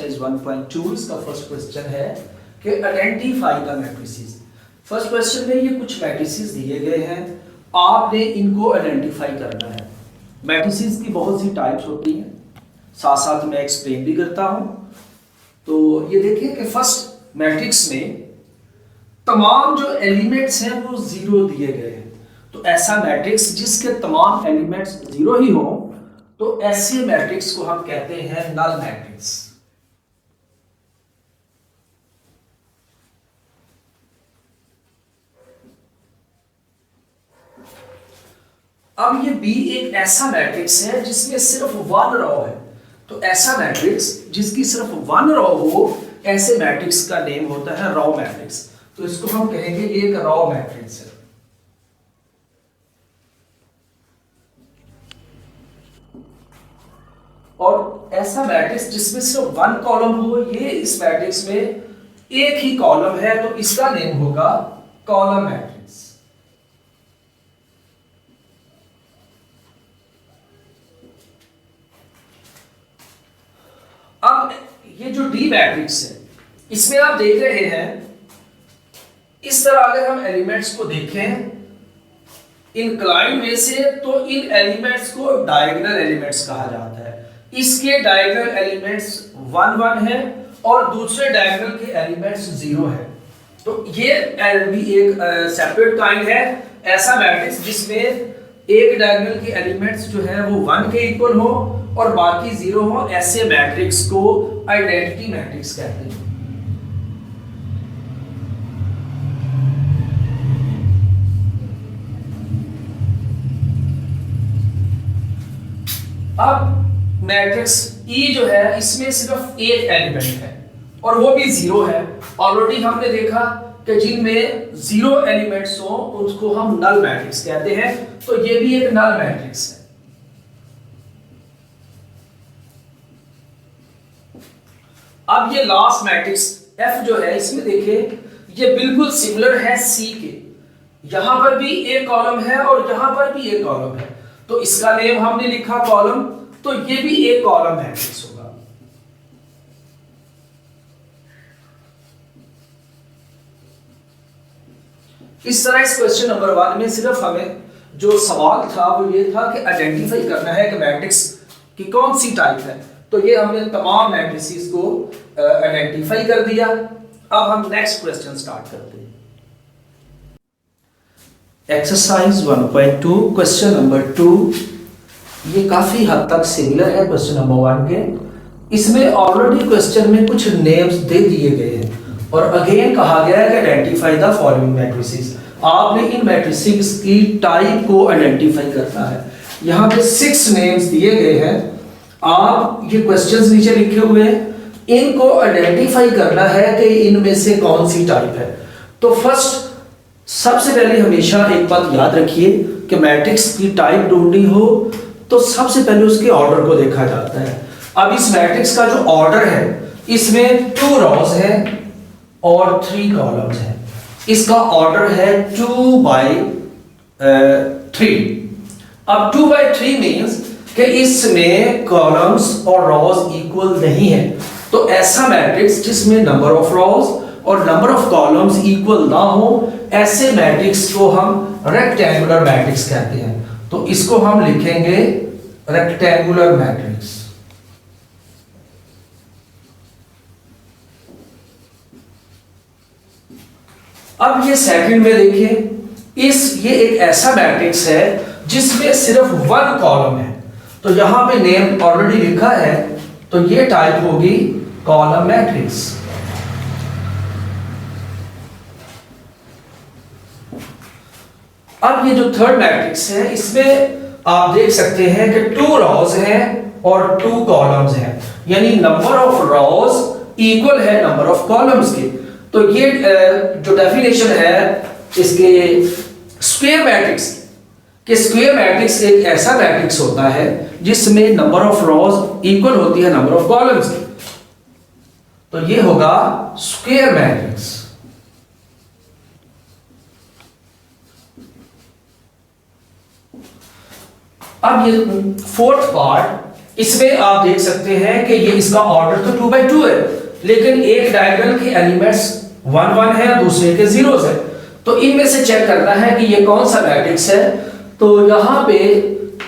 Exercise 1.2 इसका first question है कि identify the matrices. First question में ये कुछ मैट्रिसेस दिए गए हैं, आपने इनको आइडेंटिफाई करना है। मैट्रिसेस की बहुत सी टाइप्स होती हैं, साथ साथ मैं एक्सप्लेन भी करता हूं। तो ये देखिए कि फर्स्ट मैट्रिक्स में तमाम जो एलिमेंट्स हैं वो जीरो दिए गए हैं। तो ऐसा मैट्रिक्स जिसके तमाम एलिमेंट्स जीरो ही हों, तो ऐसे मैट्रिक्स को हम कहते हैं नल मैट्रिक्स। अब ये बी एक ऐसा मैट्रिक्स है जिसमें सिर्फ वन रो है। तो ऐसा मैट्रिक्स जिसकी सिर्फ वन रो हो, ऐसे मैट्रिक्स का नेम होता है रो मैट्रिक्स। तो इसको हम कहेंगे एक रो मैट्रिक्स है। और ऐसा मैट्रिक्स जिसमें सिर्फ वन कॉलम हो, ये इस मैट्रिक्स में एक ही कॉलम है, तो इसका नेम होगा कॉलम मैट्रिक्स। अब ये जो डी मैट्रिक्स है, इसमें आप देख रहे हैं इस तरह अगर हम एलिमेंट्स को देखें इंक्लाइंड वे से, तो इन एलिमेंट्स को डायगोनल एलिमेंट्स कहा जाता है। इसके डायगोनल एलिमेंट्स 1 1 है और दूसरे डायगोनल के एलिमेंट्स 0 है। तो ये भी एक सेपरेट काइंड है, ऐसा मैट्रिक्स जिसमें एक डायगोनल के एलिमेंट्स जो है वो 1 के इक्वल हो और बाकी 0 हो। ऐसे मैट्रिक्स को आइडेंटिटी मैट्रिक्स कहते हैं। अब मैट्रिक्स ई जो है, इसमें सिर्फ एक एलिमेंट है और वो भी 0 है। ऑलरेडी हमने देखा कि जिनमें 0 एलिमेंट्स हो उसको हम नल मैट्रिक्स कहते हैं। तो ये भी एक नल मैट्रिक्स है। अब ये लास्ट मैट्रिक्स एफ जो है, इसमें देखिए ये बिल्कुल सिमिलर है सी के। यहां पर भी एक कॉलम है और यहां पर भी एक कॉलम है, तो इसका नेम हमने लिखा कॉलम। तो ये भी एक कॉलम मैट्रिक्स होगा। इस तरह इस क्वेश्चन नंबर 1 में सिर्फ हमें जो सवाल था वो ये था कि आइडेंटिफाई करना है कि मैट्रिक्स की कौन सी टाइप है। तो ये हमने तमाम मैट्रिसेस को आइडेंटिफाई कर दिया। अब हम नेक्स्ट क्वेश्चन स्टार्ट करते हैं। Exercise 1.2 question number 2। ये काफी हद तक सिमिलर है क्वेश्चन नंबर 1 के। इसमें ऑलरेडी क्वेश्चन में कुछ नेम्स दे दिए गए हैं और अगेन कहा गया है कि आइडेंटिफाई द फॉलोइंग मैट्रिसेस। आपने इन मैट्रिसेस की टाइप को आइडेंटिफाई करना है। यहाँ पे 6 नेम्स दिए गए हैं। आप ये क्वेश्चंस नीचे लिखे हुए हैं, इनको आइडेंटिफाई करना है कि इनमें से कौन सी टाइप है। तो फर्स्ट सबसे पहले हमेशा एक बात याद रखिए कि मैट्रिक्स की टाइप ढूंढनी हो तो सबसे पहले उसके ऑर्डर को देखा जाता है। अब इस मैट्रिक्स का जो ऑर्डर है, इसमें 2 रोज है और 3 कॉलम्स हैं। इसका ऑर्डर है 2 by 3। अब 2 by 3 मींस कि इसमें कॉलम्स और रोज इक्वल नहीं है। तो ऐसा मैट्रिक्स जिसमें नंबर ऑफ रोज और नंबर ऑफ कॉलम्स इक्वल ना हो, ऐसे मैट्रिक्स को हम रेक्टेंगुलर मैट्रिक्स कहते हैं। तो इसको हम लिखेंगे रेक्टेंगुलर मैट्रिक्स। अब ये सेकंड में देखिए, ये एक ऐसा मैट्रिक्स है जिसमें सिर्फ 1 कॉलम है। तो यहां पे नेम ऑलरेडी लिखा है, तो ये टाइप होगी कॉलम मैट्रिक्स। अब ये जो थर्ड मैट्रिक्स है, इसमें आप देख सकते हैं कि 2 रोज हैं और 2 कॉलम्स हैं, यानी नंबर ऑफ रोज इक्वल है नंबर ऑफ कॉलम्स के। तो ये जो डेफिनेशन है इसके स्क्वायर मैट्रिक्स कि स्क्वायर मैट्रिक्स एक ऐसा मैट्रिक्स होता है जिसमें नंबर ऑफ रोज इक्वल होती है नंबर ऑफ कॉलम्स की। तो ये होगा स्क्वायर मैट्रिक्स। अब ये फोर्थ पार्ट इसमें आप देख सकते हैं कि ये इसका ऑर्डर तो 2 by 2 है, लेकिन एक डायगोनल के एलिमेंट्स 1 1 है, दूसरे के जीरोस है। तो इनमें से चेक करना है कि ये कौन सा मैट्रिक्स है। तो यहाँ पे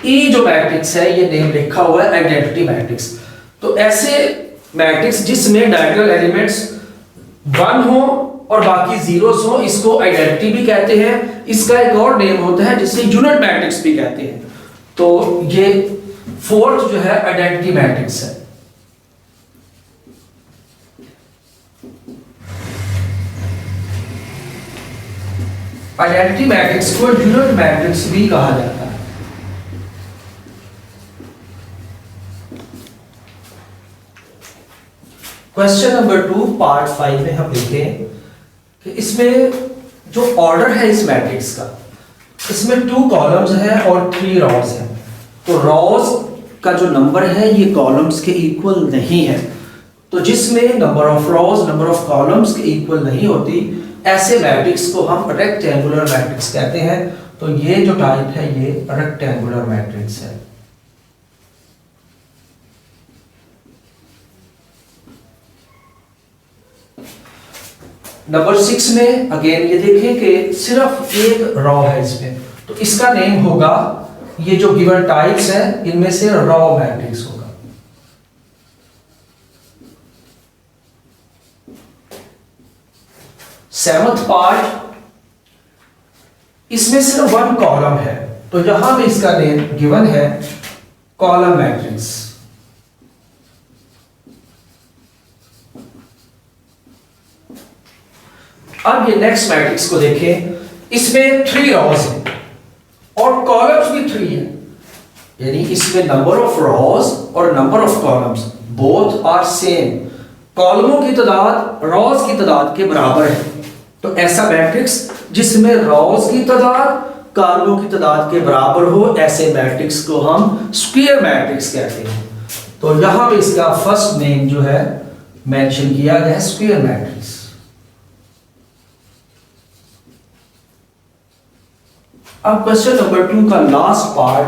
ई जो मैट्रिक्स है ये नेम लिखा हुआ है आइडेंटिटी मैट्रिक्स। तो ऐसे मैट्रिक्स जिसमें डायगोनल एलिमेंट्स 1 हो और बाकी जीरोस हो, इसको आइडेंटिटी भी कहते हैं। इसका एक और नेम होता है जिसे यूनिट मैट्रिक्स भी कहते हैं। तो ये फोर्थ जो है आइडेंटिटी मैट्रिक्स है। आइडेंटिटी मैट्रिक्स को यूनिट मैट्रिक्स भी कहा जाता है। क्वेश्चन नंबर 2 पार्ट 5 में हम देखें कि इसमें जो ऑर्डर है इस मैट्रिक्स का, इसमें 2 कॉलम्स हैं और 3 रॉज हैं। तो रॉज का जो नंबर है ये कॉलम्स के इक्वल नहीं है। तो जिसमें number of rows number of columns के इक्वल नहीं होती, ऐसे मैट्रिक्स को हम रेक्टेंगुलर मैट्रिक्स कहते हैं। तो ये जो टाइप है ये रेक्टेंगुलर मैट्रिक्स है। नंबर 6 में अगेन ये देखें कि सिर्फ एक रॉ है इसमें, तो इसका नेम होगा, ये जो गिवन टाइप्स है इनमें से रॉ मैट्रिक्स होगा। सेवंथ पार्ट, इसमें सिर्फ 1 कॉलम है, तो यहां भी इसका नेम गिवन है कॉलम मैट्रिक्स। अब ये नेक्स्ट मैट्रिक्स को देखें, इसमें 3 रॉज हैं और कॉलम्स भी 3 हैं, यानी इसमें नंबर ऑफ रॉज और number of columns both are same. कॉलमों की तादाद रॉज की तादाद के बराबर है। तो ऐसा मैट्रिक्स जिसमें रॉज की तादाद कॉलमों की तादाद के बराबर हो, ऐसे मैट्रिक्स को हम स्क्वायर मैट्रिक्स कहते हैं। तो यहां पे इसका फर्स्ट नेम जो है मेंशन किया गया है स्क्वायर मैट्रिक्स। अब क्वेश्चन नंबर 2 का लास्ट पार्ट,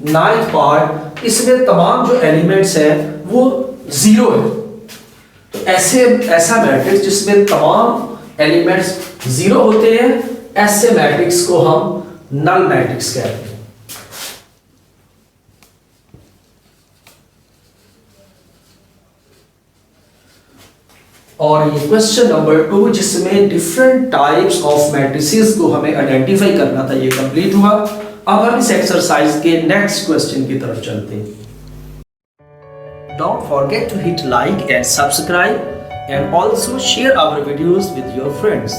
9th पार्ट, इसमें तमाम जो एलिमेंट्स हैं वो 0 है। तो ऐसा मैट्रिक्स जिसमें तमाम एलिमेंट्स 0 होते हैं, ऐसे मैट्रिक्स को हम नल मैट्रिक्स कहते हैं। और ये क्वेश्चन नंबर 2 जिसमें डिफरेंट टाइप्स ऑफ मैट्रिसेस को हमें आइडेंटिफाई करना था, ये कंप्लीट हुआ। अब हम इस एक्सरसाइज के नेक्स्ट क्वेश्चन की तरफ चलते हैं। Don't forget to hit like and subscribe and also share our videos with your friends.